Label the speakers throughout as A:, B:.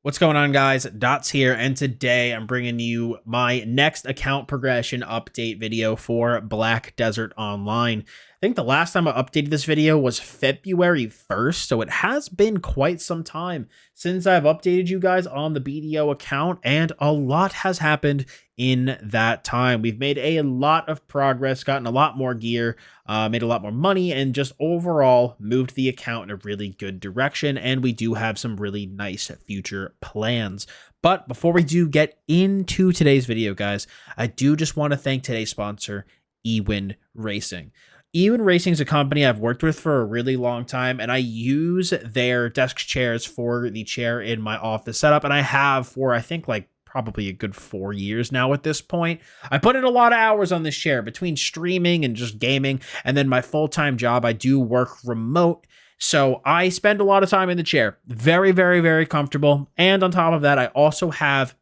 A: What's going on, guys? Dottz here, and today I'm bringing you my next account progression update video for Black Desert Online. I think the last time I updated this video was February 1st, so it has been quite some time since I've updated you guys on the BDO account, and a lot has happened in that time. We've made a lot of progress, gotten a lot more gear, made a lot more money, and just overall moved the account in a really good direction, and we do have some really nice future plans. But before we do get into today's video, guys, I do just want to thank today's sponsor, eWin Racing. eWin Racing is a company I've worked with for a really long time, and I use their desk chairs for the chair in my office setup, and I have for, I think, like probably a good 4 years now at this point. I put in a lot of hours on this chair between streaming and just gaming, and then my full-time job. I do work remote, so I spend a lot of time in the chair. Very, very, very comfortable. And on top of that, I also have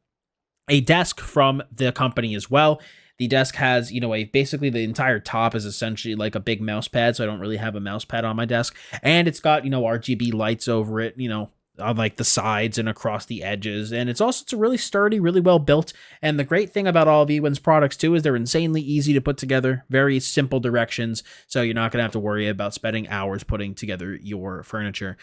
A: a desk from the company as well. The desk has, basically the entire top is essentially like a big mouse pad, so I don't really have a mouse pad on my desk. And it's got, RGB lights over it, on like the sides and across the edges. And it's really sturdy, really well built. And the great thing about all of eWin's products too is they're insanely easy to put together, very simple directions. So you're not going to have to worry about spending hours putting together your furniture.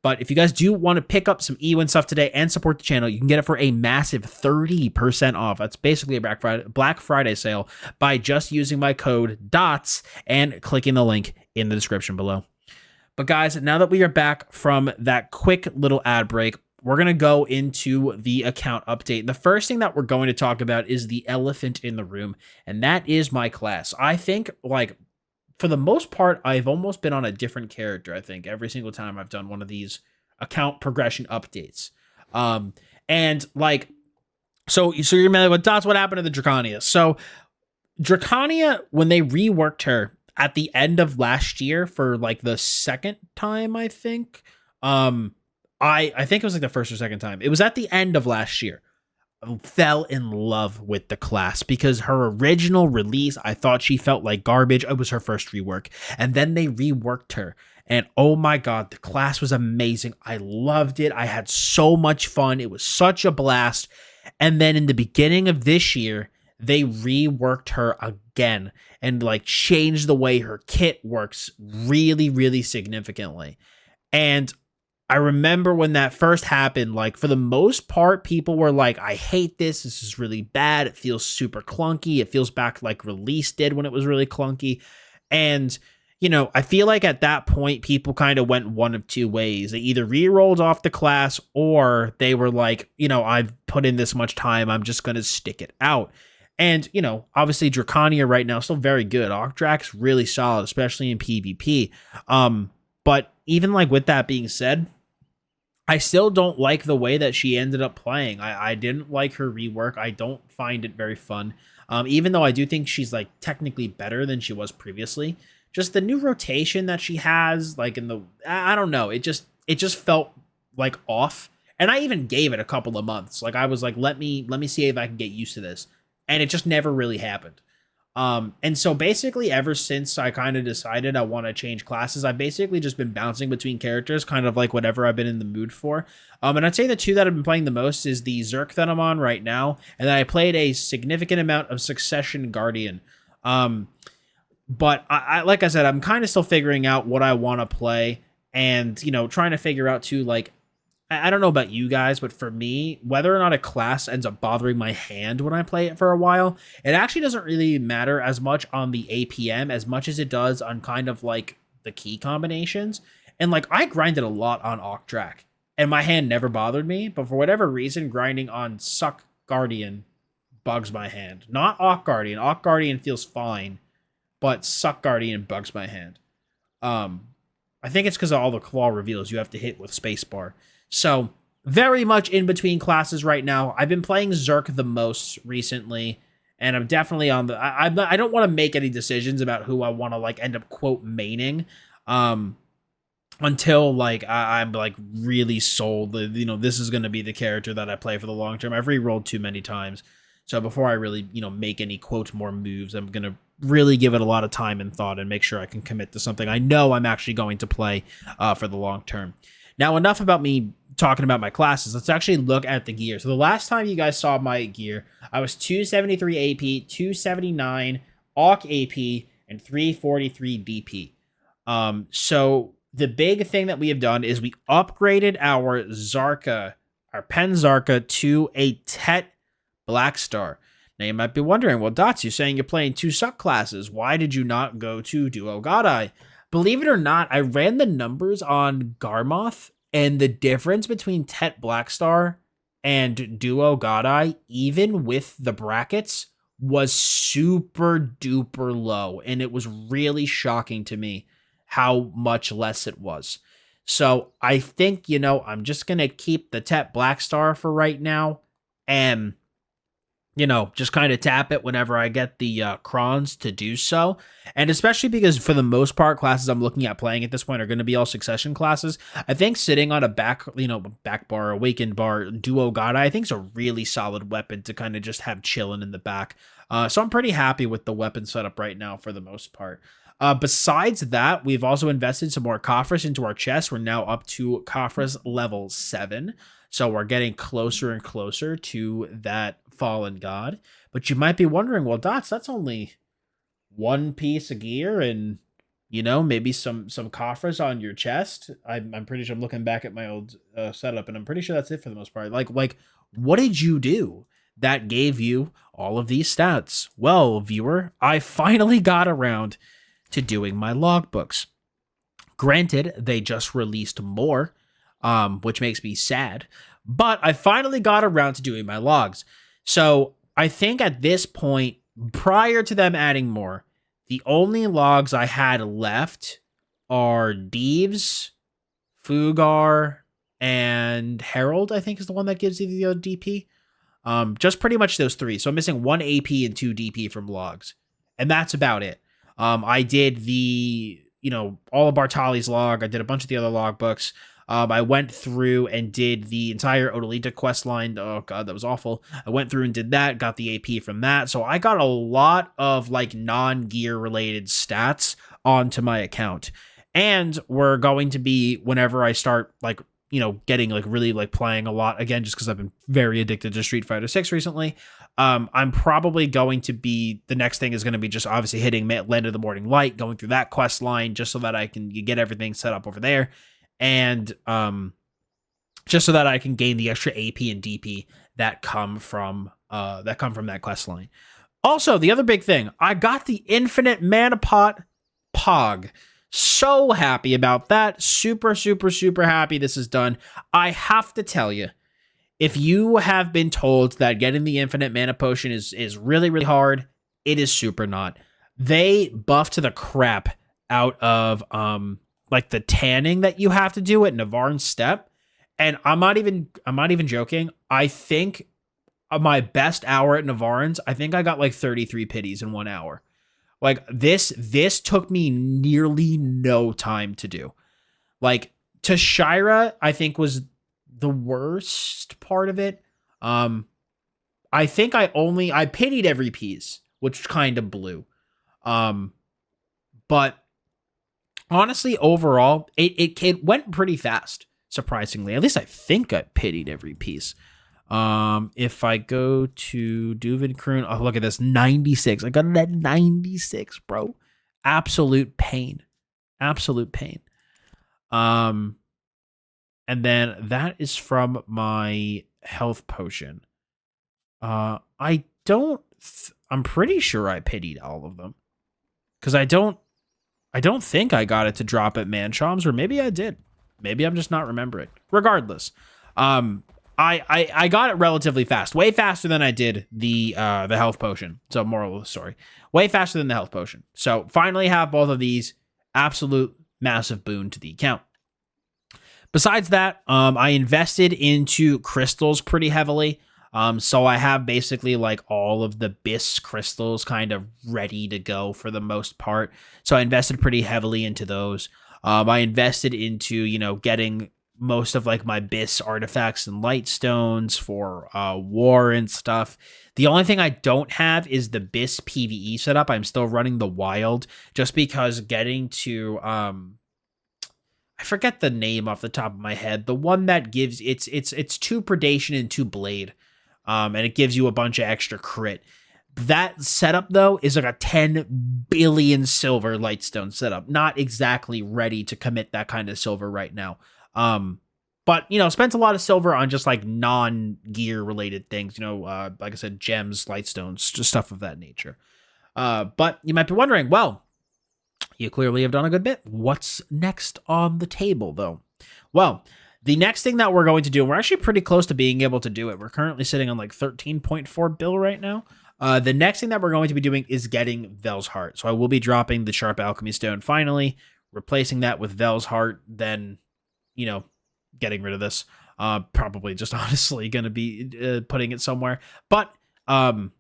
A: But if you guys do want to pick up some eWin stuff today and support the channel, you can get it for a massive 30% off. That's basically a Black Friday sale by just using my code DOTTS and clicking the link in the description below. But guys, now that we are back from that quick little ad break, we're going to go into the account update. The first thing that we're going to talk about is the elephant in the room, and that is my class. I think, for the most part, I've almost been on a different character, I think, every single time I've done one of these account progression updates. So you're mad with Dottz, what happened to the Draconia? So Draconia, when they reworked her at the end of last year for like the second time, I think, I think it was like the first or second time. It was at the end of last year. Fell in love with the class because her original release, I thought she felt like garbage. It was her first rework, and then they reworked her, and oh my god, the class was amazing. I loved it. I had so much fun. It was such a blast. And then in the beginning of this year, they reworked her again and changed the way her kit works really, really significantly. And I remember when that first happened, for the most part, people were like, I hate this. This is really bad. It feels super clunky. It feels back like Release did when it was really clunky. And, I feel like at that point, people kind of went one of two ways. They either re-rolled off the class or they were like, I've put in this much time. I'm just going to stick it out. And, obviously Draconia right now is still very good. Octrak's really solid, especially in PvP. But even with that being said, I still don't like the way that she ended up playing. I didn't like her rework. I don't find it very fun. Even though I do think she's technically better than she was previously. Just the new rotation that she has, I don't know. It just felt off. And I even gave it a couple of months. I was like, let me see if I can get used to this. And it just never really happened. And so basically ever since I kind of decided I want to change classes, I've basically just been bouncing between characters, kind of whatever I've been in the mood for. And I'd say the two that I've been playing the most is the Zerk that I'm on right now. And then I played a significant amount of Succession Guardian. But I like I said, I'm kind of still figuring out what I want to play and, trying to figure out too, I don't know about you guys, but for me, whether or not a class ends up bothering my hand when I play it for a while, it actually doesn't really matter as much on the APM as much as it does on kind of the key combinations. And I grinded a lot on Octrak, and my hand never bothered me, but for whatever reason, grinding on Suck Guardian bugs my hand. Not Oc Guardian. Oc Guardian feels fine, but Suck Guardian bugs my hand. I think it's because of all the claw reveals you have to hit with spacebar. So, very much in between classes right now. I've been playing Zerk the most recently, and I'm definitely on the... I don't want to make any decisions about who I want to, end up, quote, maining, until, I'm, really sold. This is going to be the character that I play for the long term. I've re-rolled too many times. So, before I really, make any, quote, more moves, I'm going to really give it a lot of time and thought and make sure I can commit to something I know I'm actually going to play for the long term. Now, enough about me talking about my classes, let's actually look at the gear. So the last time you guys saw my gear, I was 273 AP, 279 AUK AP, and 343 DP. So the big thing that we have done is we upgraded our Zarka, our Pen Zarka, to a Tet Black Star. Now you might be wondering, well, Dottz, you're saying you're playing 2 suck classes. Why did you not go to Duo Godeye? Believe it or not, I ran the numbers on Garmoth, and the difference between Tet Blackstar and Duo Godeye, even with the brackets, was super duper low. And it was really shocking to me how much less it was. So I think, I'm just going to keep the Tet Blackstar for right now. And just kind of tap it whenever I get the crons to do so. And especially because for the most part, classes I'm looking at playing at this point are going to be all succession classes. I think sitting on a back bar, awakened bar, Duo Godeye, I think is a really solid weapon to kind of just have chilling in the back. So I'm pretty happy with the weapon setup right now for the most part. Besides that, we've also invested some more Khafras into our chest. We're now up to Khafras level 7. So we're getting closer and closer to that fallen god. But you might be wondering, well, Dottz, that's only one piece of gear and, maybe some Khafras on your chest. I'm pretty sure I'm looking back at my old setup, and I'm pretty sure that's it for the most part. Like, what did you do that gave you all of these stats? Well, viewer, I finally got around to doing my logbooks. Granted, they just released more, which makes me sad, but I finally got around to doing my logs. So I think at this point, prior to them adding more, the only logs I had left are Deeves, Fugar, and Herald, I think is the one that gives you the DP. Just pretty much those 3. So I'm missing 1 AP and 2 DP from logs. And that's about it. I did the, all of Bartali's log. I did a bunch of the other log books. I went through and did the entire Odalita quest line. Oh god, that was awful. I went through and did that, got the AP from that. So I got a lot of non-gear related stats onto my account. And we're going to be, whenever I start getting really playing a lot again, just because I've been very addicted to Street Fighter 6 recently. I'm probably going to be, the next thing is going to be just obviously hitting Land of the Morning Light, going through that quest line just so that I can get everything set up over there. And just so that I can gain the extra AP and DP that come from that quest line. Also, the other big thing, I got the Infinite Mana Pot Pog. So happy about that. Super, super, super happy this is done. I have to tell you, if you have been told that getting the Infinite Mana Potion is really, really hard, it is super not. They buffed the crap out of the tanning that you have to do at Navarre's Step. And I'm not even joking. I think my best hour at Navarre's, I think I got 33 pities in 1 hour. This took me nearly no time to do. Tashira, I think, was the worst part of it. I think I pitied every piece, which kind of blew. But honestly, overall, it went pretty fast, surprisingly. At least I think I pitied every piece. If I go to Duvid Kroon, oh, look at this, 96. I got it at 96, bro. Absolute pain. Absolute pain. And then that is from my health potion. I'm pretty sure I pitied all of them. Because I don't think I got it to drop at Manchom's, or maybe I did. Maybe I'm just not remembering. Regardless, I got it relatively fast, way faster than I did the health potion. So moral of the story, way faster than the health potion. So finally have both of these, absolute massive boon to the account. Besides that, I invested into crystals pretty heavily. So I have basically all of the BIS crystals kind of ready to go for the most part. So I invested pretty heavily into those. I invested into, getting most of my BIS artifacts and light stones for war and stuff. The only thing I don't have is the BIS PvE setup. I'm still running the wild just because getting to I forget the name off the top of my head. The one that gives it's 2 predation and 2 blade. And it gives you a bunch of extra crit. That setup though is like a 10 billion silver lightstone setup. Not exactly ready to commit that kind of silver right now. But you know, spent a lot of silver on just like non-gear related things, you know, like I said, gems, lightstones, just stuff of that nature. But you might be wondering, well, you clearly have done a good bit. What's next on the table, though? Well, the next thing that we're going to do, and we're actually pretty close to being able to do it. We're currently sitting on like 13.4 bill right now. The next thing that we're going to be doing is getting Vel's Heart. So I will be dropping the Sharp Alchemy Stone finally, replacing that with Vel's Heart, then, you know, getting rid of this. Probably just honestly going to be putting it somewhere. But, or I'm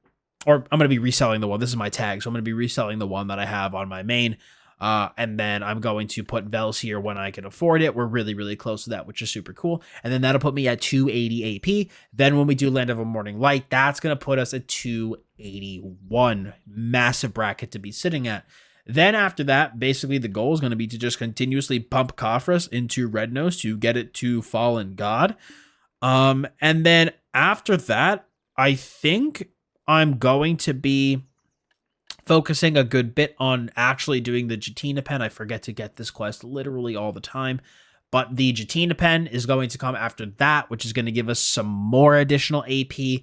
A: going to be reselling the one. This is my tag, so I'm going to be reselling the one that I have on my main. And then I'm going to put Vel's here when I can afford it. We're really, really close to that, which is super cool. And then that'll put me at 280 AP. Then when we do Land of a Morning Light, that's going to put us at 281. Massive bracket to be sitting at. Then after that, basically the goal is going to be to just continuously pump Khafras into Red Nose to get it to Fallen God. And then after that, I think I'm going to be focusing a good bit on actually doing the Jatina pen. I forget to get this quest literally all the time, but the Jatina pen is going to come after that, which is going to give us some more additional AP.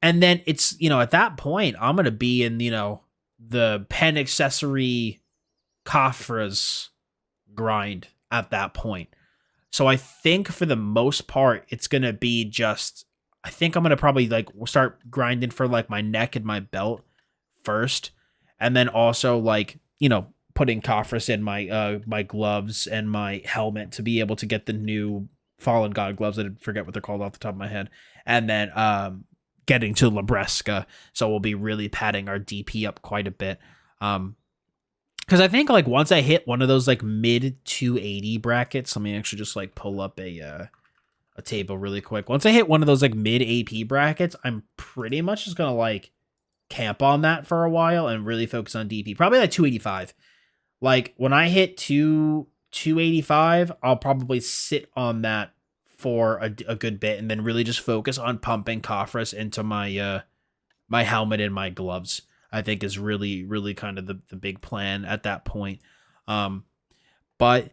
A: And then it's, you know, at that point, I'm going to be in, you know, the pen accessory Khafras grind at that point. So I think for the most part, it's going to be just, I think I'm going to probably like start grinding for like my neck and my belt first. And then also, like, you know, putting Khafras in my my gloves and my helmet to be able to get the new Fallen God gloves. I forget what they're called off the top of my head. And then getting to Labresca. So we'll be really padding our DP up quite a bit. Because I think, like, once I hit one of those, like, mid 280 brackets, let me actually just, like, pull up a table really quick. Once I hit one of those, like, mid AP brackets, I'm pretty much just going to, like, camp on that for a while and really focus on DP. Probably like 285. Like when I hit 285, I'll probably sit on that for a good bit and then really just focus on pumping Khafras into my my helmet and my gloves. I think is really, really kind of the big plan at that point. But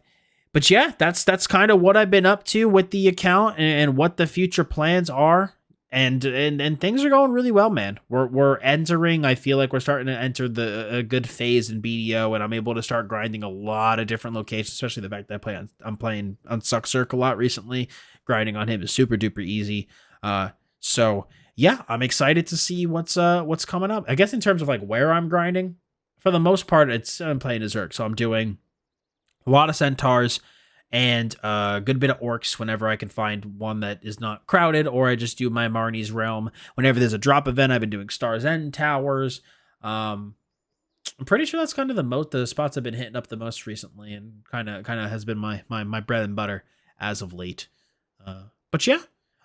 A: yeah, that's kind of what I've been up to with the account and what the future plans are. And things are going really well, man. We're entering. I feel like we're starting to enter a good phase in BDO, and I'm able to start grinding a lot of different locations. Especially the fact that I'm playing on Suckcirk a lot recently. Grinding on him is super duper easy. So yeah, I'm excited to see what's coming up. I guess in terms of like where I'm grinding, for the most part, I'm playing as Zerk, so I'm doing a lot of centaurs. And a good bit of orcs whenever I can find one that is not crowded, or I just do my Marnie's Realm. Whenever there's a drop event, I've been doing Star's End Towers. I'm pretty sure that's kind of the spots I've been hitting up the most recently, and kind of has been my bread and butter as of late. But yeah.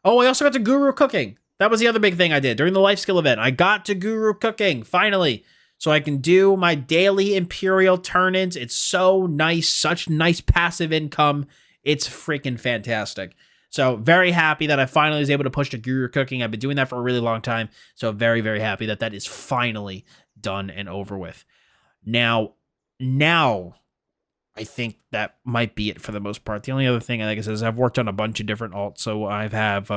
A: Oh, I also got to Guru Cooking. That was the other big thing I did during the life skill event. I got to Guru Cooking finally. So I can do my daily Imperial turn-ins. It's so nice. Such nice passive income. It's freaking fantastic. So very happy that I finally was able to push to Guru Cooking. I've been doing that for a really long time. So very, very happy that that is finally done and over with. Now, I think that might be it for the most part. The only other thing, like I said, is I've worked on a bunch of different alts. So I have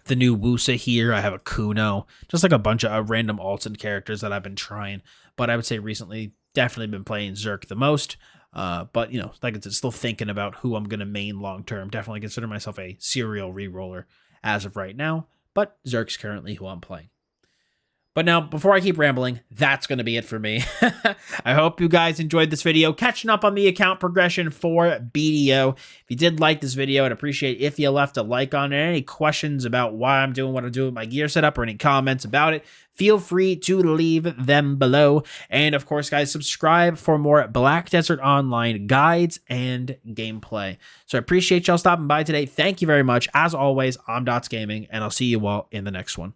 A: the new Wusa here. I have a Kuno, just like a bunch of random alts and characters that I've been trying. But I would say recently, definitely been playing Zerk the most. But, you know, like I said, still thinking about who I'm going to main long term. Definitely consider myself a serial reroller as of right now. But Zerk's currently who I'm playing. But now, before I keep rambling, that's going to be it for me. I hope you guys enjoyed this video, catching up on the account progression for BDO. If you did like this video, I'd appreciate if you left a like on it. Any questions about why I'm doing what I'm doing with my gear setup or any comments about it, feel free to leave them below. And of course, guys, subscribe for more Black Desert Online guides and gameplay. So I appreciate y'all stopping by today. Thank you very much. As always, I'm Dottz Gaming, and I'll see you all in the next one.